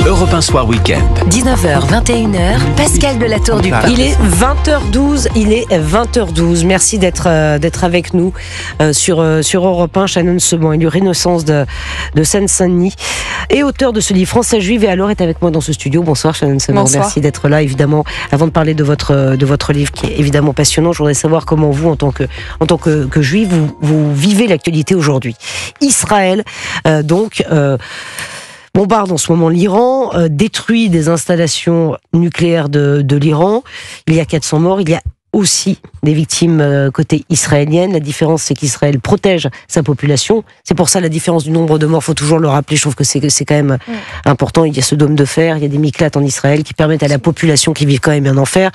Europe 1 Soir Week-end. 19h, 21h, Pascal de la Tour du Pin. Il est 20h12, merci d'être avec nous sur Europe 1. Shannon Seban, élu Renaissance de Seine-Saint-Denis et auteur de ce livre Français juive et alors est avec moi dans ce studio. Bonsoir Shannon Seban, merci d'être là. Évidemment, avant de parler de votre livre qui est évidemment passionnant, je voudrais savoir comment vous, en tant que juif, vous vivez l'actualité aujourd'hui. Israël, bombarde en ce moment l'Iran, détruit des installations nucléaires de l'Iran. Il y a 400 morts, il y a aussi des victimes côté israélienne. La différence, c'est qu'Israël protège sa population. C'est pour ça la différence du nombre de morts, il faut toujours le rappeler. Je trouve que c'est quand même important. Il y a ce dôme de fer, il y a des miklates en Israël qui permettent à la population qui vit quand même un enfer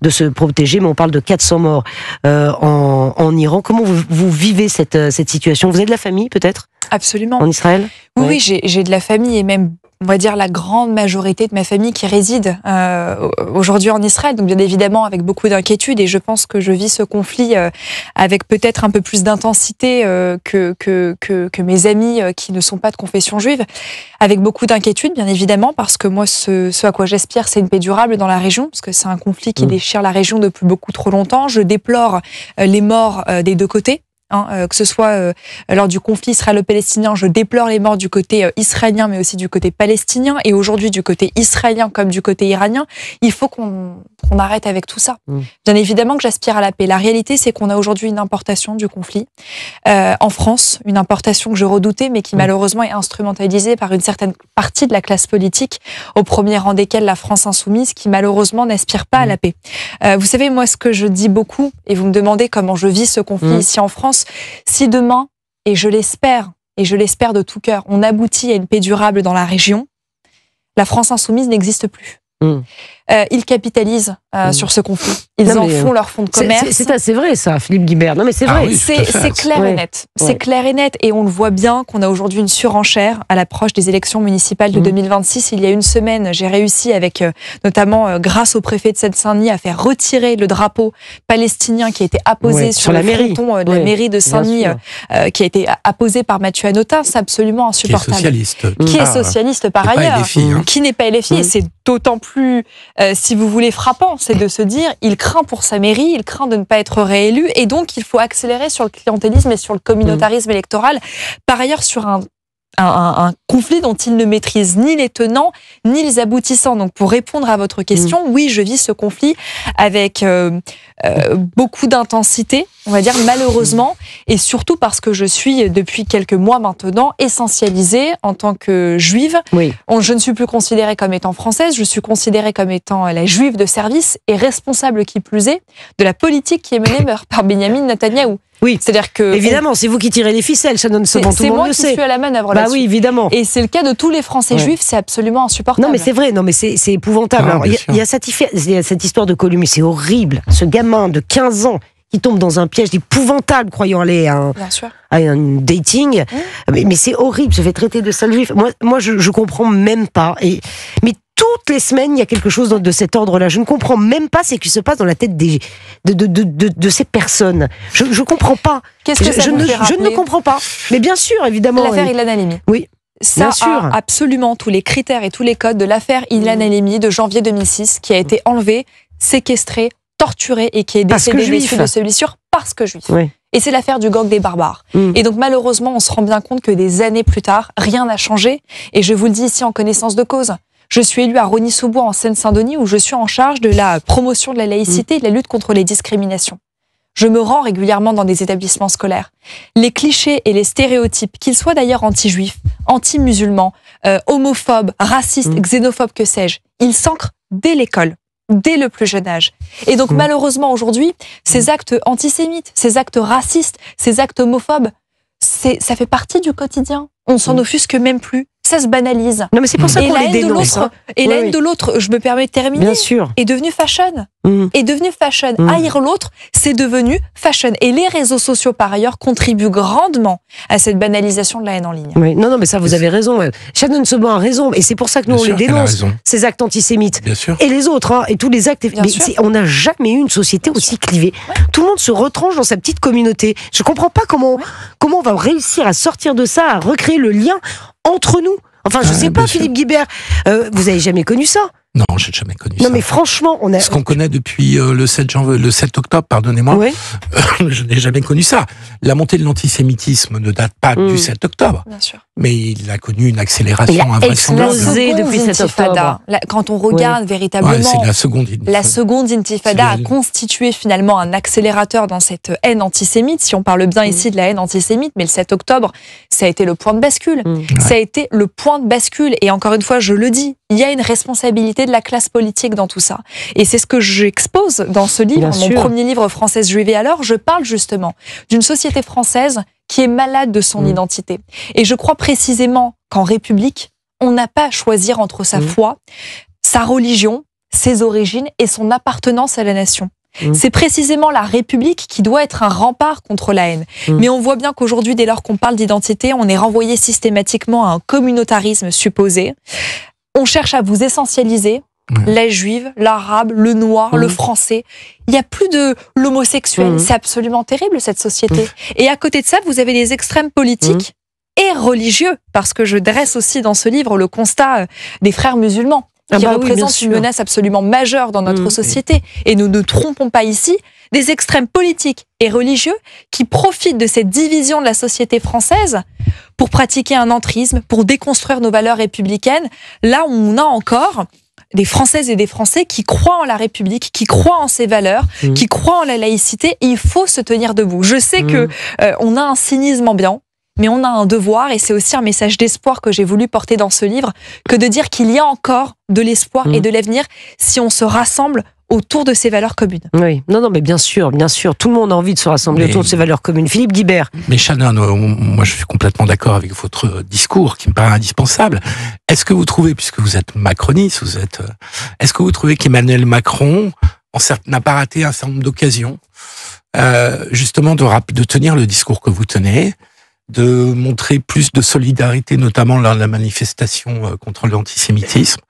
de se protéger. Mais on parle de 400 morts en Iran. Comment vous vivez cette situation? Vous avez de la famille peut-être? Absolument. En Israël? Oui, j'ai de la famille et même, on va dire, la grande majorité de ma famille qui réside aujourd'hui en Israël. Donc bien évidemment avec beaucoup d'inquiétude et je pense que je vis ce conflit avec peut-être un peu plus d'intensité que mes amis qui ne sont pas de confession juive. Avec beaucoup d'inquiétude bien évidemment parce que moi ce à quoi j'aspire c'est une paix durable dans la région parce que c'est un conflit qui déchire la région depuis beaucoup trop longtemps. Je déplore les morts des deux côtés. Que ce soit lors du conflit israélo-palestinien, je déplore les morts du côté israélien, mais aussi du côté palestinien, et aujourd'hui du côté israélien comme du côté iranien. Il faut qu'on arrête avec tout ça. Bien évidemment que j'aspire à la paix. La réalité, c'est qu'on a aujourd'hui une importation du conflit en France, une importation que je redoutais, mais qui malheureusement est instrumentalisée par une certaine partie de la classe politique, au premier rang desquels la France insoumise, qui malheureusement n'aspire pas à la paix. Vous savez, moi, ce que je dis beaucoup, et vous me demandez comment je vis ce conflit ici en France, si demain, et je l'espère de tout cœur, on aboutit à une paix durable dans la région, la France insoumise n'existe plus. Ils capitalisent sur ce conflit. Ils font leur fonds de commerce. C'est vrai ça, Philippe Guibert. Non mais c'est vrai. Oui, c'est clair et net. C'est clair et net. Et on le voit bien qu'on a aujourd'hui une surenchère à l'approche des élections municipales de 2026. Il y a une semaine, j'ai réussi avec, notamment grâce au préfet de Seine-Saint-Denis, à faire retirer le drapeau palestinien qui a été apposé sur le fronton de la mairie de Saint-Denis, qui a été apposé par Mathieu Hanotin. C'est absolument insupportable. Qui est socialiste par ailleurs. Qui n'est pas LFI. Et c'est d'autant plus, si vous voulez, frappant, c'est de se dire, il craint pour sa mairie, il craint de ne pas être réélu, et donc il faut accélérer sur le clientélisme et sur le communautarisme électoral. Par ailleurs, sur un conflit dont il ne maîtrise ni les tenants, ni les aboutissants. Donc pour répondre à votre question, oui, je vis ce conflit avec beaucoup d'intensité, on va dire malheureusement, et surtout parce que je suis depuis quelques mois maintenant essentialisée en tant que juive. Je ne suis plus considérée comme étant française, je suis considérée comme étant la juive de service et responsable qui plus est de la politique qui est menée par Benyamin Netanyahou. Oui, c'est-à-dire que évidemment, c'est vous qui tirez les ficelles, Shannon Seban, tout le monde le sait. C'est moi qui suis à la manœuvre là-dessus. Oui, évidemment. Et c'est le cas de tous les Français juifs, c'est absolument insupportable. Non, mais c'est vrai, c'est épouvantable. Alors, il y a cette histoire de Columbus, c'est horrible. Ce gamin de 15 ans qui tombe dans un piège épouvantable, croyant aller à un dating. Mais c'est horrible, se fait traiter de sale juif. Moi, je comprends même pas. Mais toutes les semaines, il y a quelque chose de cet ordre-là. Je ne comprends même pas ce qui se passe dans la tête de ces personnes. Je ne comprends pas. Qu'est-ce que ça vous fait rappeler ? Je ne comprends pas. Mais bien sûr, évidemment. L'affaire Ilan Halimi. Oui. Ça a absolument tous les critères et tous les codes de l'affaire Ilan Halimi de janvier 2006, qui a été enlevé, séquestré, torturé et qui est décédé des suites de ses blessures parce que juif. Et c'est l'affaire du gang des barbares. Et donc malheureusement, on se rend bien compte que des années plus tard, rien n'a changé. Et je vous le dis ici en connaissance de cause. Je suis élue à Rosny-sous-Bois en Seine-Saint-Denis où je suis en charge de la promotion de la laïcité et de la lutte contre les discriminations. Je me rends régulièrement dans des établissements scolaires. Les clichés et les stéréotypes, qu'ils soient d'ailleurs anti-juifs, anti-musulmans, homophobes, racistes, xénophobes, que sais-je, ils s'ancrent dès l'école, dès le plus jeune âge. Et donc malheureusement aujourd'hui, ces actes antisémites, ces actes racistes, ces actes homophobes, ça fait partie du quotidien. On s'en offusque même plus. Ça se banalise. Non, mais c'est pour ça qu'on les dénonce. Et la haine de l'autre, je me permets de terminer, bien sûr, est devenue fashion. Est devenue fashion. Haïr l'autre, c'est devenu fashion. Et les réseaux sociaux, par ailleurs, contribuent grandement à cette banalisation de la haine en ligne. Oui. Non, mais ça, vous avez raison. Shannon Seban a raison. Et c'est pour ça que nous, on les dénonce, ces actes antisémites. Et les autres, et tous les actes. On n'a jamais eu une société aussi clivée. Tout le monde se retranche dans sa petite communauté. Je ne comprends pas comment on va réussir à sortir de ça, à recréer le lien entre nous. Enfin, je sais pas, Philippe Guibert, vous avez jamais connu ça? Non, j'ai jamais connu ça. Non, mais franchement, on a... Ce qu'on connaît depuis le 7 octobre, pardonnez-moi, Oui. Je n'ai jamais connu ça. La montée de l'antisémitisme ne date pas du 7 octobre. Bien sûr. Mais il a connu une accélération Il a invraisemblable. explosé depuis 7 octobre. Quand on regarde véritablement, Ouais, c'est la seconde intifada a constitué finalement un accélérateur dans cette haine antisémite, si on parle bien ici de la haine antisémite, mais le 7 octobre, ça a été le point de bascule. Ça a été le point de bascule. Et encore une fois, je le dis, il y a une responsabilité de la classe politique dans tout ça. Et c'est ce que j'expose dans ce livre, mon premier livre, Française juive et alors, je parle justement d'une société française qui est malade de son identité. Et je crois précisément qu'en République, on n'a pas à choisir entre sa foi, sa religion, ses origines et son appartenance à la nation. C'est précisément la République qui doit être un rempart contre la haine. Mais on voit bien qu'aujourd'hui, dès lors qu'on parle d'identité, on est renvoyé systématiquement à un communautarisme supposé. On cherche à vous essentialiser, la juive, l'arabe, le noir, le français. Il n'y a plus de l'homosexuel. C'est absolument terrible, cette société. Et à côté de ça, vous avez des extrêmes politiques et religieux, parce que je dresse aussi dans ce livre le constat des frères musulmans, qui représentent une menace absolument majeure dans notre société. Et nous ne trompons pas ici des extrêmes politiques et religieux qui profitent de cette division de la société française pour pratiquer un entrisme, pour déconstruire nos valeurs républicaines. Là, on a encore des Françaises et des Français qui croient en la République, qui croient en ses valeurs, qui croient en la laïcité, et il faut se tenir debout. Je sais que on a un cynisme ambiant, mais on a un devoir, et c'est aussi un message d'espoir que j'ai voulu porter dans ce livre, que de dire qu'il y a encore de l'espoir et de l'avenir si on se rassemble autour de ces valeurs communes. Oui, non, mais bien sûr, tout le monde a envie de se rassembler autour de ces valeurs communes. Philippe Guibert. Mais Shannon, moi je suis complètement d'accord avec votre discours qui me paraît indispensable. Est-ce que vous trouvez, puisque vous êtes macroniste, est-ce que vous trouvez qu'Emmanuel Macron n'a pas raté un certain nombre d'occasions, justement de tenir le discours que vous tenez, de montrer plus de solidarité, notamment lors de la manifestation contre l'antisémitisme?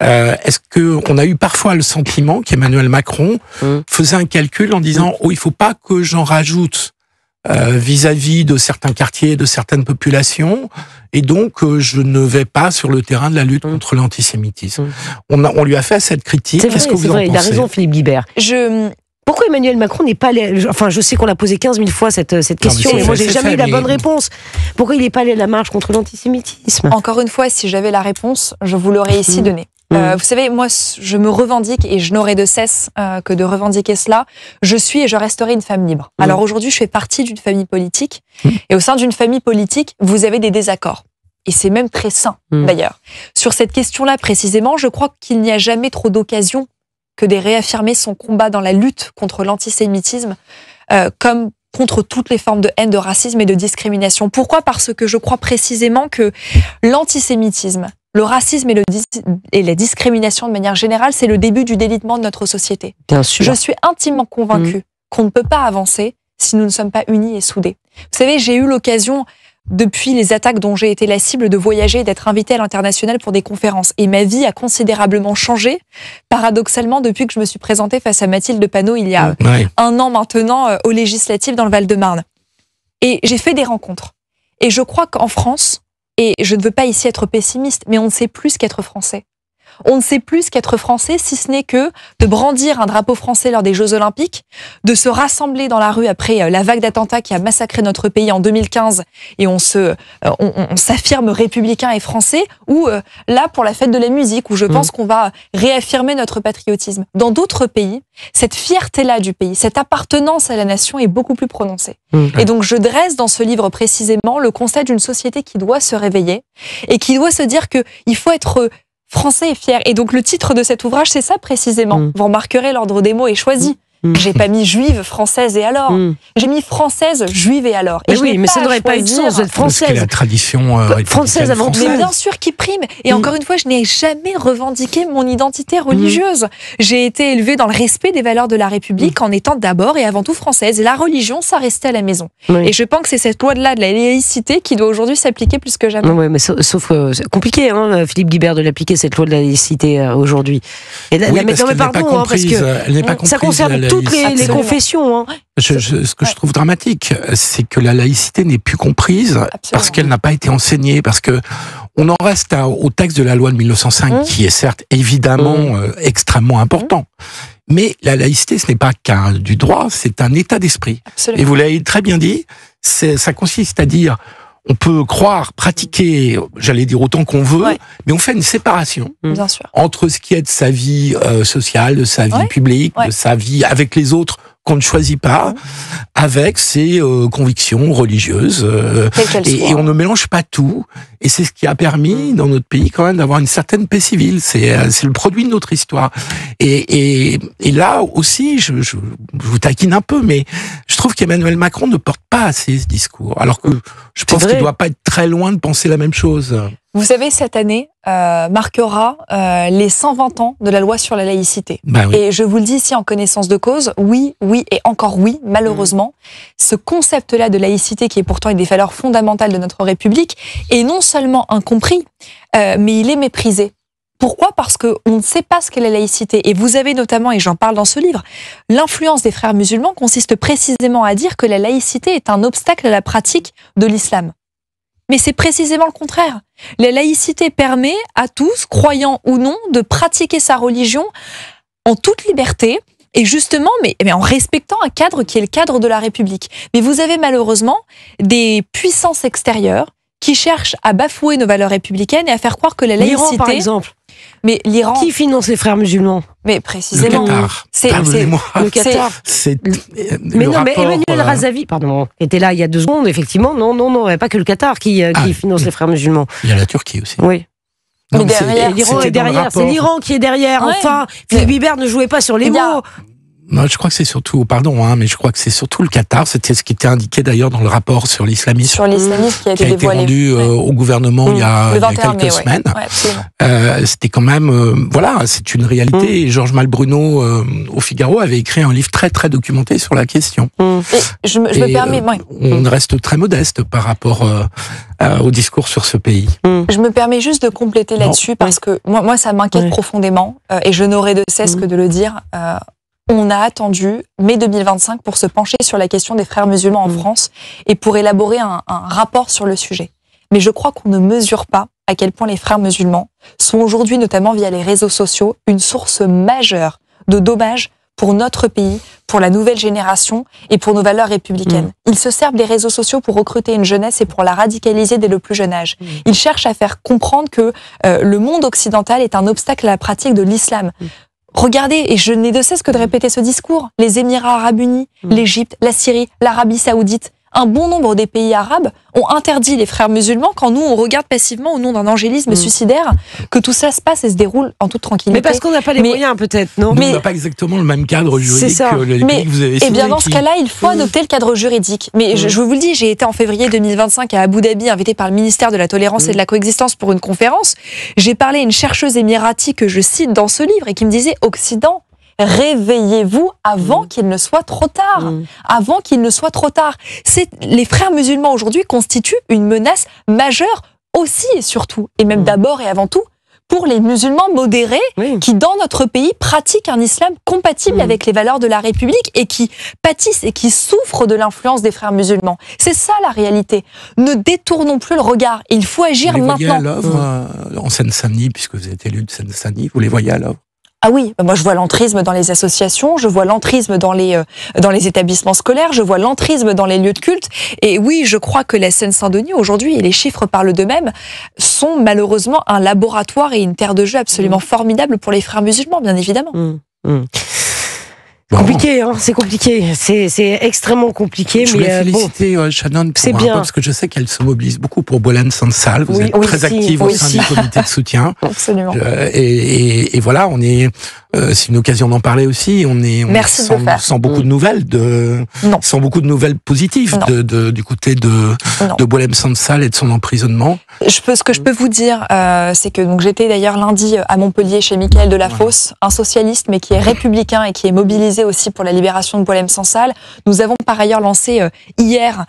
Est-ce que on a eu parfois le sentiment qu'Emmanuel Macron faisait un calcul en disant il faut pas que j'en rajoute vis-à-vis de certains quartiers, de certaines populations, et donc je ne vais pas sur le terrain de la lutte contre l'antisémitisme. On lui a fait cette critique. Qu'est-ce que vous en pensez? Il a raison, Philippe Guibert. Pourquoi Emmanuel Macron n'est pas allé... Enfin, je sais qu'on l'a posé 15 000 fois cette question, mais moi, j'ai jamais eu la bonne réponse. Pourquoi il n'est pas allé à la marche contre l'antisémitisme? Encore une fois, si j'avais la réponse, je vous l'aurais ici donnée. Vous savez, moi, je me revendique, et je n'aurai de cesse que de revendiquer cela. Je suis et je resterai une femme libre. Alors aujourd'hui, je fais partie d'une famille politique, et au sein d'une famille politique, vous avez des désaccords. Et c'est même très sain, d'ailleurs. Sur cette question-là, précisément, je crois qu'il n'y a jamais trop d'occasion que de réaffirmer son combat dans la lutte contre l'antisémitisme, comme contre toutes les formes de haine, de racisme et de discrimination. Pourquoi? Parce que je crois précisément que l'antisémitisme, le racisme et la discrimination de manière générale, c'est le début du délitement de notre société. Bien sûr. Je suis intimement convaincue qu'on ne peut pas avancer si nous ne sommes pas unis et soudés. Vous savez, j'ai eu l'occasion, depuis les attaques dont j'ai été la cible, de voyager et d'être invitée à l'international pour des conférences. Et ma vie a considérablement changé, paradoxalement, depuis que je me suis présentée face à Mathilde Panot il y a un an maintenant aux législatives dans le Val-de-Marne. Et j'ai fait des rencontres. Et je crois qu'en France, et je ne veux pas ici être pessimiste, mais on ne sait plus qu'être français. On ne sait plus qu'être français, si ce n'est que de brandir un drapeau français lors des Jeux Olympiques, de se rassembler dans la rue après la vague d'attentats qui a massacré notre pays en 2015, et on s'affirme républicain et français, ou là pour la fête de la musique, où je pense qu'on va réaffirmer notre patriotisme. Dans d'autres pays, cette fierté-là du pays, cette appartenance à la nation est beaucoup plus prononcée. Et donc je dresse dans ce livre précisément le constat d'une société qui doit se réveiller, et qui doit se dire qu'il faut être français et fier. Et donc le titre de cet ouvrage, c'est ça précisément. Vous remarquerez, l'ordre des mots est choisi. J'ai pas mis juive, française et alors. J'ai mis française, juive et alors. Et oui, mais ça n'aurait pas eu de sens d'être française. C'est la tradition française avant tout. Mais bien sûr qui prime. Et encore une fois, je n'ai jamais revendiqué mon identité religieuse. J'ai été élevée dans le respect des valeurs de la République en étant d'abord et avant tout française. Et la religion, ça restait à la maison. Et je pense que c'est cette loi-là de la laïcité qui doit aujourd'hui s'appliquer plus que jamais. Oui, mais sauf c'est compliqué, Philippe Guibert, de l'appliquer, cette loi de la laïcité aujourd'hui. Et oui, parce qu'elle n'est pas comprise. Elle n'est pas comprise. Ça concerne toutes les Absolument. confessions. Hein. Ce que je trouve dramatique, c'est que la laïcité n'est plus comprise parce qu'elle n'a pas été enseignée, parce que on en reste au texte de la loi de 1905 qui est certes évidemment extrêmement important. Mais la laïcité, ce n'est pas qu'un du droit, c'est un état d'esprit. Absolument. Et vous l'avez très bien dit, ça consiste à dire, on peut croire, pratiquer, j'allais dire autant qu'on veut, mais on fait une séparation Bien sûr. entre ce qui est de sa vie sociale, de sa vie publique, de sa vie avec les autres qu'on ne choisit pas, avec ses convictions religieuses. Et on ne mélange pas tout. Et c'est ce qui a permis, dans notre pays, quand même, d'avoir une certaine paix civile. C'est le produit de notre histoire. Et là aussi, je vous taquine un peu, mais je trouve qu'Emmanuel Macron ne porte pas assez ce discours. Alors que je pense qu'il ne doit pas être très loin de penser la même chose. Vous savez, cette année marquera les 120 ans de la loi sur la laïcité. Bah oui. Et je vous le dis ici en connaissance de cause, oui et encore oui, malheureusement, ce concept-là de laïcité, qui est pourtant une des valeurs fondamentales de notre République, est non seulement incompris, mais il est méprisé. Pourquoi ? Parce qu'on ne sait pas ce qu'est la laïcité. Et vous avez notamment, et j'en parle dans ce livre, l'influence des frères musulmans consiste précisément à dire que la laïcité est un obstacle à la pratique de l'islam. Mais c'est précisément le contraire. La laïcité permet à tous, croyants ou non, de pratiquer sa religion en toute liberté et justement, mais en respectant un cadre qui est le cadre de la République. Mais vous avez malheureusement des puissances extérieures qui cherchent à bafouer nos valeurs républicaines et à faire croire que la laïcité... L'Iran, par exemple. Mais l'Iran... Qui finance les frères musulmans ? Mais précisément... Le Qatar. Le Qatar. Mais non, mais Emmanuel Razavi, pardon, était là il y a 2 secondes, effectivement. Non, il n'y a pas que le Qatar qui finance les frères musulmans. Il y a la Turquie aussi. Oui. Mais derrière, l'Iran est derrière. C'est l'Iran qui est derrière. Ouais. Enfin, Philippe Guibert ne jouait pas sur les mots. Non, je crois que c'est surtout, mais je crois que c'est surtout le Qatar. C'était ce qui était indiqué d'ailleurs dans le rapport sur l'islamisme. Sur l'islamisme qui a été dévoilé. Rendu au gouvernement il y a quelques semaines. C'était quand même, c'est une réalité. Et Georges Malbruno, au Figaro, avait écrit un livre très très documenté sur la question. Et je me permets... On reste très modeste par rapport au discours sur ce pays. Je me permets juste de compléter là-dessus parce que moi ça m'inquiète profondément et je n'aurai de cesse que de le dire. On a attendu mai 2025 pour se pencher sur la question des frères musulmans en France et pour élaborer un rapport sur le sujet. Mais je crois qu'on ne mesure pas à quel point les frères musulmans sont aujourd'hui, notamment via les réseaux sociaux, une source majeure de dommages pour notre pays, pour la nouvelle génération et pour nos valeurs républicaines. Ils se servent des réseaux sociaux pour recruter une jeunesse et pour la radicaliser dès le plus jeune âge. Ils cherchent à faire comprendre que le monde occidental est un obstacle à la pratique de l'islam. Regardez, et je n'ai de cesse que de répéter ce discours, les Émirats arabes unis, l'Égypte, la Syrie, l'Arabie saoudite, un bon nombre des pays arabes ont interdit les frères musulmans quand nous, on regarde passivement au nom d'un angélisme suicidaire que tout ça se passe et se déroule en toute tranquillité. Mais parce qu'on n'a pas les moyens, peut-être, non ? Mais on n'a pas exactement le même cadre juridique que les pays que vous avez cités. Eh bien, dans ce cas-là, il faut adopter le cadre juridique. Mais je vous le dis, j'ai été en février 2025 à Abu Dhabi, invitée par le ministère de la Tolérance et de la Coexistence pour une conférence. J'ai parlé à une chercheuse émirati que je cite dans ce livre et qui me disait « Occident, réveillez-vous avant qu'il ne soit trop tard. Avant qu'il ne soit trop tard. Les frères musulmans aujourd'hui constituent une menace majeure aussi et surtout, et même d'abord et avant tout, pour les musulmans modérés qui, dans notre pays, pratiquent un islam compatible avec les valeurs de la République et qui pâtissent et qui souffrent de l'influence des frères musulmans. C'est ça la réalité. Ne détournons plus le regard. Il faut agir maintenant. Vous les voyez à l'œuvre en Seine-Saint-Denis, puisque vous êtes élu de Seine-Saint-Denis, vous les voyez à l'œuvre? Ah oui, moi je vois l'entrisme dans les associations, je vois l'entrisme dans les établissements scolaires, je vois l'entrisme dans les lieux de culte. Et oui, je crois que la Seine-Saint-Denis aujourd'hui, et les chiffres parlent d'eux-mêmes, sont malheureusement un laboratoire et une terre de jeu absolument formidable pour les frères musulmans, bien évidemment. Compliqué, hein, c'est compliqué, c'est extrêmement compliqué. Je voulais féliciter Shannon pour bien. Parce que je sais qu'elle se mobilise beaucoup pour Boualem Sansal. Vous êtes très active au sein du comité de soutien. Absolument. Et voilà, c'est une occasion d'en parler aussi. On sent beaucoup de nouvelles, sans beaucoup de nouvelles positives du côté de Boualem Sansal et de son emprisonnement. Ce que je peux vous dire, c'est que j'étais d'ailleurs lundi à Montpellier chez Mickaël Delafosse, un socialiste mais qui est républicain et qui est mobilisé aussi pour la libération de Boualem Sansal. Nous avons par ailleurs lancé hier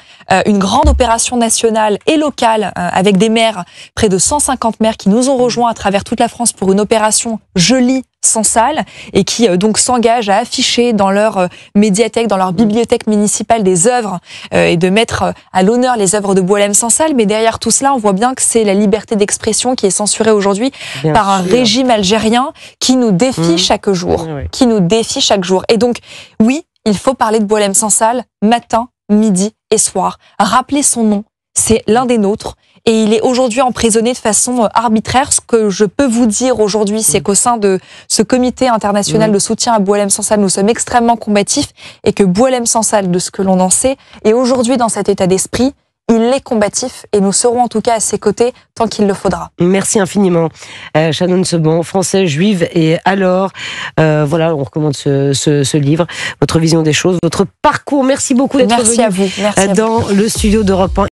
une grande opération nationale et locale avec des maires, près de 150 maires qui nous ont rejoints à travers toute la France pour une opération, je lis, Sansal, et qui donc s'engagent à afficher dans leur médiathèque, dans leur bibliothèque municipale des œuvres et de mettre à l'honneur les œuvres de Boualem Sansal. Mais derrière tout cela, on voit bien que c'est la liberté d'expression qui est censurée aujourd'hui par un régime algérien qui nous défie chaque jour, qui nous défie chaque jour. Et donc, oui, il faut parler de Boualem Sansal matin, midi et soir. Rappeler son nom, c'est l'un des nôtres. Et il est aujourd'hui emprisonné de façon arbitraire. Ce que je peux vous dire aujourd'hui, c'est qu'au sein de ce comité international de soutien à Boualem Sansal, nous sommes extrêmement combatifs et que Boualem Sansal, de ce que l'on en sait, est aujourd'hui dans cet état d'esprit. Il est combatif et nous serons en tout cas à ses côtés tant qu'il le faudra. Merci infiniment. Shannon Seban, Français, Juive et alors, voilà, on recommande ce livre, votre vision des choses, votre parcours. Merci beaucoup d'être venu à vous. Merci dans le studio d'Europe 1.